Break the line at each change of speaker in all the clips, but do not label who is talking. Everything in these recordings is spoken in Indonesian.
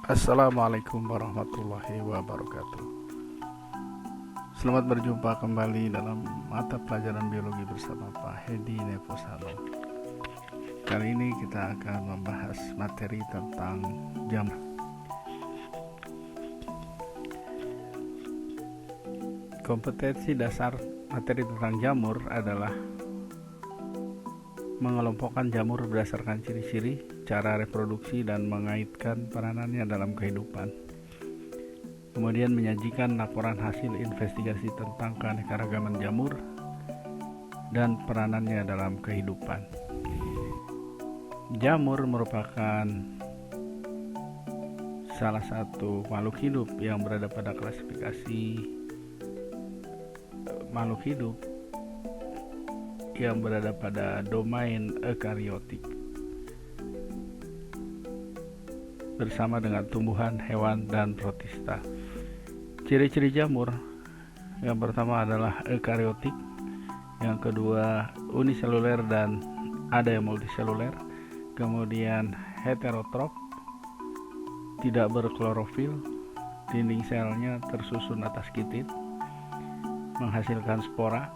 Assalamualaikum warahmatullahi wabarakatuh. Selamat berjumpa kembali dalam mata pelajaran biologi bersama Pak Hedi Neposano. Kali ini kita akan membahas materi tentang jamur. Kompetensi dasar materi tentang jamur adalah mengelompokkan jamur berdasarkan ciri-ciri, cara reproduksi, dan mengaitkan peranannya dalam kehidupan. Kemudian menyajikan laporan hasil investigasi tentang keanekaragaman jamur dan peranannya dalam kehidupan. Jamur merupakan salah satu makhluk hidup yang berada pada klasifikasi makhluk hidup yang berada pada domain eukariotik bersama dengan tumbuhan, hewan, dan protista. Ciri-ciri jamur yang pertama adalah eukariotik, yang kedua uniseluler dan ada yang multiseluler, kemudian heterotrof, tidak berklorofil, dinding selnya tersusun atas kitit, menghasilkan spora,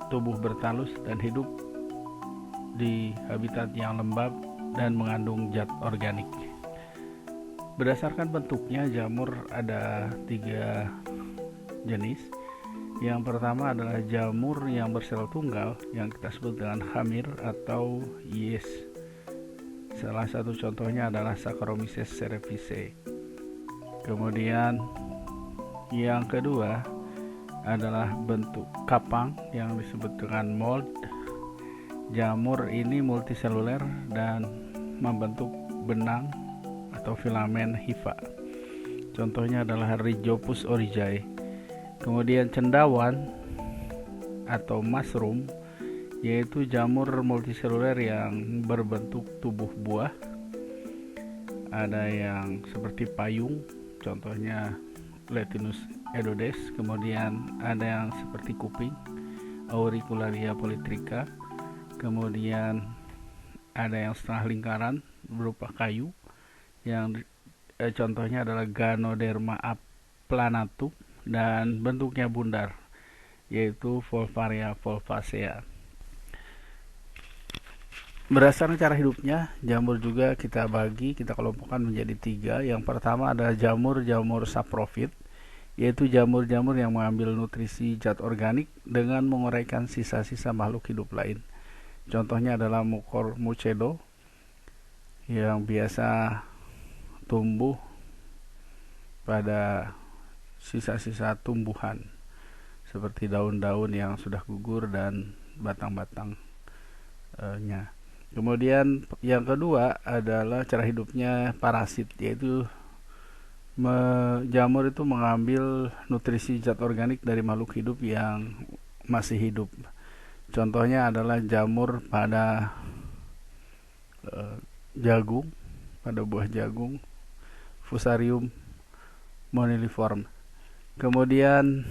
tubuh bertalus dan hidup di habitat yang lembab dan mengandung zat organik. Berdasarkan bentuknya, jamur ada 3 jenis. Yang pertama adalah jamur yang bersel tunggal yang kita sebut dengan hamir atau yeast. Salah satu contohnya adalah Saccharomyces cerevisiae. Kemudian yang kedua adalah bentuk kapang yang disebut dengan mold. Jamur ini multiseluler dan membentuk benang atau filamen hifa. Contohnya adalah Rhizopus oryzae. Kemudian cendawan atau mushroom, yaitu jamur multiseluler yang berbentuk tubuh buah. Ada yang seperti payung, contohnya Letinus edodes. Kemudian ada yang seperti kuping, Auricularia polytricha. Kemudian ada yang setengah lingkaran berupa kayu, yang contohnya adalah Ganoderma aplanatum, dan bentuknya bundar, yaitu Volvaria volvacea. Berdasarkan cara hidupnya, jamur juga kita kelompokkan menjadi 3. Yang pertama adalah jamur saprofit, yaitu jamur-jamur yang mengambil nutrisi zat organik dengan menguraikan sisa-sisa makhluk hidup lain. Contohnya adalah Mucormucedo yang biasa tumbuh pada sisa-sisa tumbuhan seperti daun-daun yang sudah gugur dan batang-batangnya. Kemudian yang kedua adalah cara hidupnya parasit, yaitu jamur itu mengambil nutrisi zat organik dari makhluk hidup yang masih hidup. Contohnya adalah jamur pada jagung, pada buah jagung, Fusarium moniliforme. Kemudian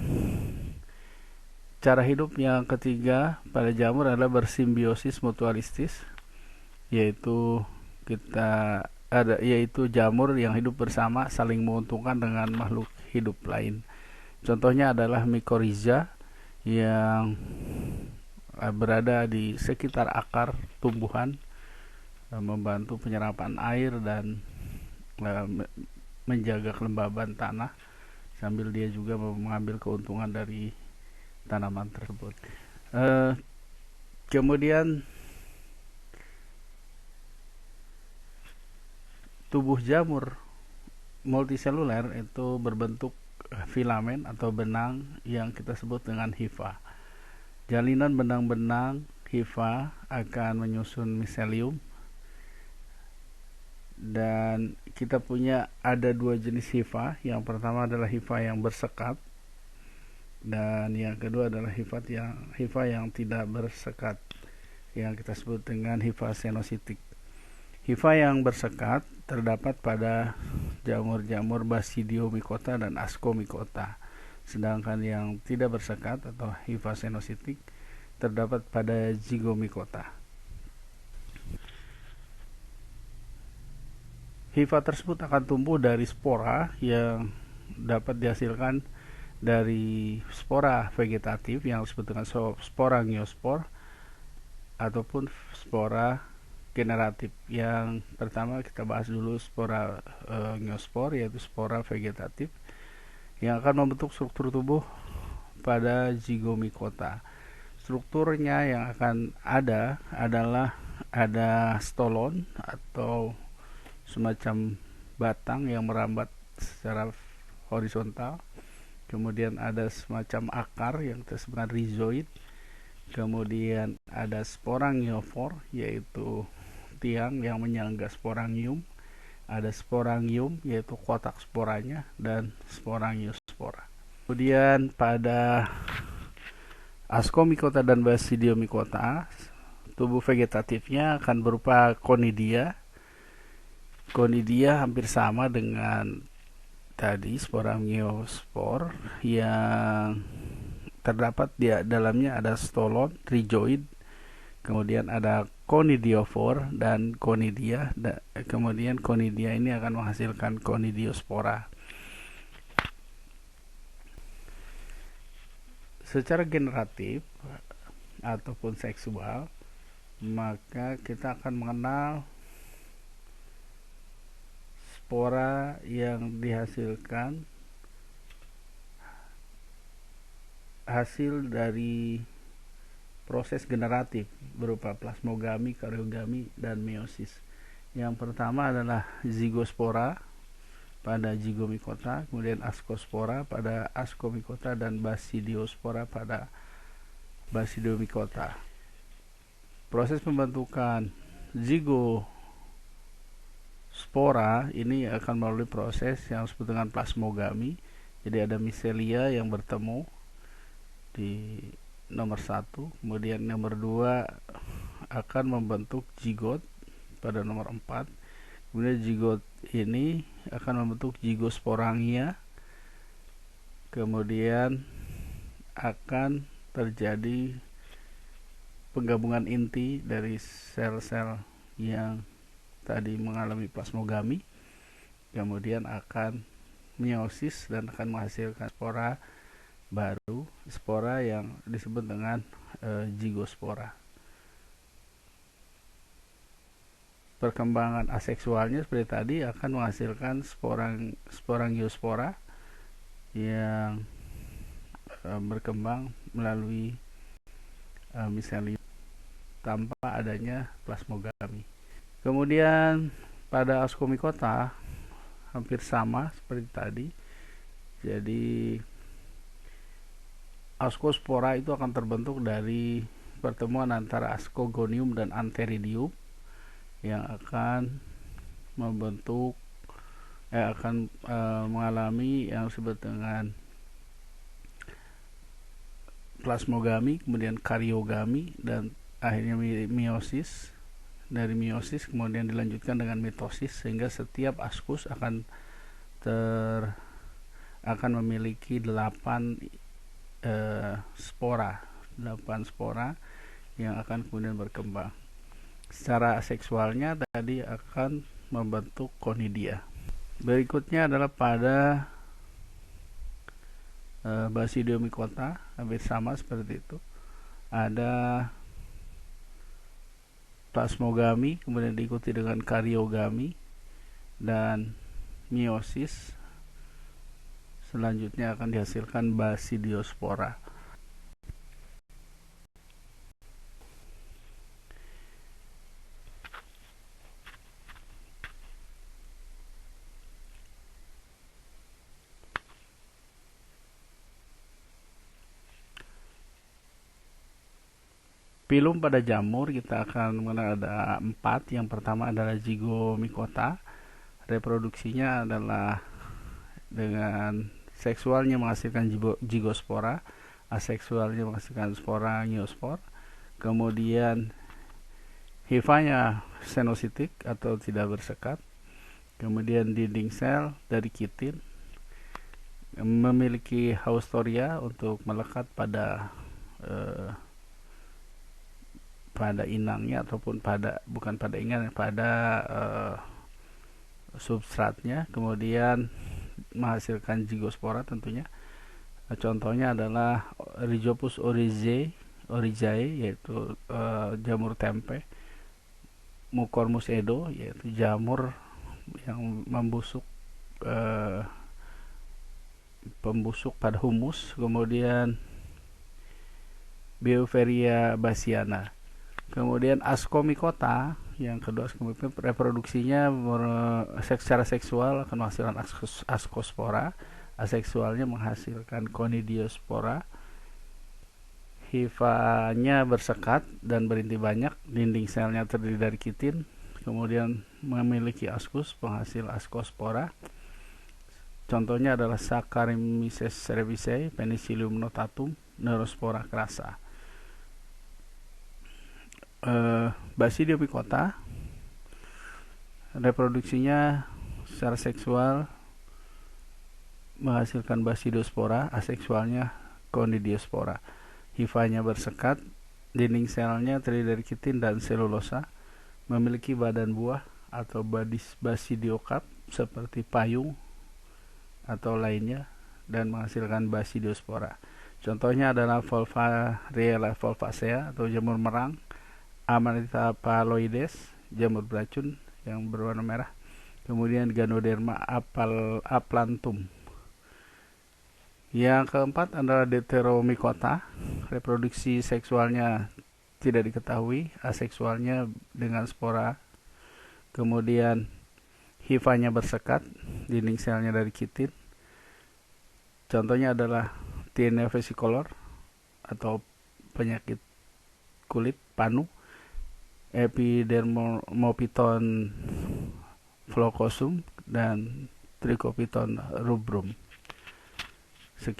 cara hidup yang ketiga pada jamur adalah bersimbiosis mutualistis, yaitu jamur yang hidup bersama saling menguntungkan dengan makhluk hidup lain. Contohnya adalah Mycorrhiza yang berada di sekitar akar tumbuhan, membantu penyerapan air dan menjaga kelembaban tanah, sambil dia juga mengambil keuntungan dari tanaman tersebut. Kemudian tubuh jamur multiseluler itu berbentuk filamen atau benang yang kita sebut dengan hifa. Jalinan benang-benang hifa akan menyusun miselium, dan kita ada 2 jenis hifa. Yang pertama adalah hifa yang bersekat, dan yang kedua adalah hifa yang tidak bersekat, yang kita sebut dengan hifa senositik. Hifa yang bersekat terdapat pada jamur-jamur Basidiomycota dan Ascomycota, sedangkan yang tidak bersekat atau hifa senositik terdapat pada Zygomycota. hifa tersebut akan tumbuh dari spora yang dapat dihasilkan dari spora vegetatif yang disebut dengan spora ngiospor ataupun spora generatif. Yang pertama kita bahas dulu spora ngiospor, yaitu spora vegetatif yang akan membentuk struktur tubuh pada zygomicota. Strukturnya yang akan ada adalah ada stolon atau semacam batang yang merambat secara horizontal, kemudian ada semacam akar yang disebut rhizoid, kemudian ada sporangiopor yaitu tiang yang menyangga sporangium, ada sporangium yaitu kotak sporanya, dan sporangiospora. Kemudian pada ascomycota dan basidiomycota, tubuh vegetatifnya akan berupa conidia. Conidia hampir sama dengan tadi sporangiospor yang terdapat di dalamnya ada stolon, rhizoid, kemudian ada conidiofor dan conidia. Kemudian conidia ini akan menghasilkan conidiospora. Secara generatif ataupun seksual, maka kita akan mengenal spora yang dihasilkan hasil dari proses generatif berupa plasmogami, karyogami, dan meiosis. Yang pertama adalah zygospora pada zygomicota, kemudian ascospora pada ascomycota, dan basidiospora pada basidiomycota. Proses pembentukan zygospora ini akan melalui proses yang disebut dengan plasmogami. Jadi ada micelia yang bertemu di nomor 1, kemudian nomor 2 akan membentuk zigot pada nomor 4. Kemudian zigot ini akan membentuk zygosporangia. Kemudian akan terjadi penggabungan inti dari sel-sel yang tadi mengalami plasmogami. Kemudian akan meiosis dan akan menghasilkan spora baru, spora yang disebut dengan zygospora. Perkembangan aseksualnya seperti tadi akan menghasilkan sporangiospora yang berkembang melalui miselium tanpa adanya plasmogami. Kemudian pada ascomycota hampir sama seperti tadi. Jadi ascospora itu akan terbentuk dari pertemuan antara ascogonium dan antheridium yang akan membentuk mengalami yang disebut dengan plasmogami, kemudian karyogami, dan akhirnya meiosis. Dari meiosis kemudian dilanjutkan dengan mitosis, sehingga setiap ascus akan memiliki 8 spora yang akan kemudian berkembang. Secara seksualnya tadi akan membentuk conidia. Berikutnya adalah pada basidiomycota, hampir sama seperti itu. Ada plasmogami, kemudian diikuti dengan karyogami dan meiosis. Selanjutnya akan dihasilkan basidiospora. Pilum pada jamur kita akan mengenal ada 4. Yang pertama adalah zygomicota. Reproduksinya adalah dengan seksualnya menghasilkan zygospora, aseksualnya menghasilkan sporangiospor. Kemudian hifanya senositik atau tidak bersekat. Kemudian dinding sel dari kitin, memiliki haustoria untuk melekat pada inangnya, ataupun pada substratnya, kemudian menghasilkan zigospora tentunya. Contohnya adalah Rhizopus oryzae yaitu jamur tempe, Mucormus edo yaitu jamur yang pembusuk pada humus, kemudian Beauveria bassiana. Kemudian Ascomycota yang kedua, reproduksinya secara seksual akan menghasilkan ascospora, aseksualnya menghasilkan conidiospora. Hifanya bersekat dan berinti banyak, dinding selnya terdiri dari kitin, kemudian memiliki askus penghasil ascospora. Contohnya adalah Saccharomyces cerevisiae, Penicillium notatum, Neurospora crassa. Basidiomycota reproduksinya secara seksual menghasilkan Basidiospora, aseksualnya Conidiospora. Hifanya bersekat, dinding selnya terdiri dari kitin dan selulosa, memiliki badan buah atau basidiokap seperti payung atau lainnya, dan menghasilkan Basidiospora. Contohnya adalah Volvariella volvacea atau jamur merang, Amanita phalloides, jamur beracun yang berwarna merah, kemudian Ganoderma aplantum. Yang keempat adalah Deuteromycota, reproduksi seksualnya tidak diketahui, aseksualnya dengan spora, kemudian hifanya bersekat, dinding selnya dari kitin. Contohnya adalah Tinea vesicolor atau penyakit kulit panu, Epidermophyton floocosum, dan Trichophyton rubrum.